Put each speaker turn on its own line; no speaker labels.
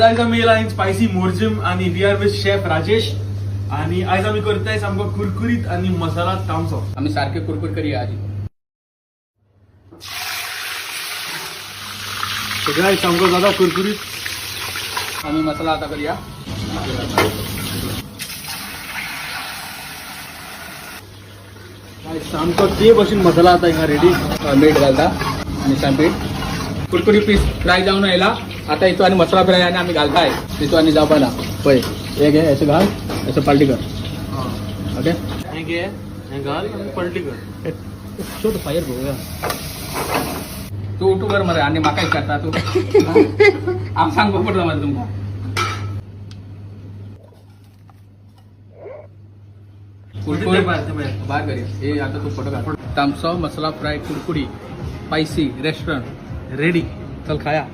आम्ही येयला स्पायसी मोरजिम आणि we are with chef Rajesh आणि आज आम्ही करताय सामको कुरकुरीत आणि मसाला तामसो.
आम्ही सारखे कुरकुर करूया आधी.
सगळ्या सामको दादा कुरकुरीत
आम्ही मसाला आता करूया.
सामको ते बसून मसाला आता हिंगा रेडी.
मीठ घालता आणि सांपीठ कुरकुरी पीस फ्राय जाऊन यायला. आता इथं आणि मसाला फ्राय आणि आम्ही घालताय तिथं आणि जाऊ पहिला होय. एक आहे असं घाल असं पालटी कर. ओके
घाल पलटी कर.
छोट फायर बघूया. तू उठू कर मरे आणि माका करता तू आम सांग पडला मला तुमका. कुरकुरी बाहेर करूया. हे आता तू फोटो काढ. तामसो मसाला फ्राय कुरकुरी स्पायसी रेस्टॉरंट रेडी. चल खाया.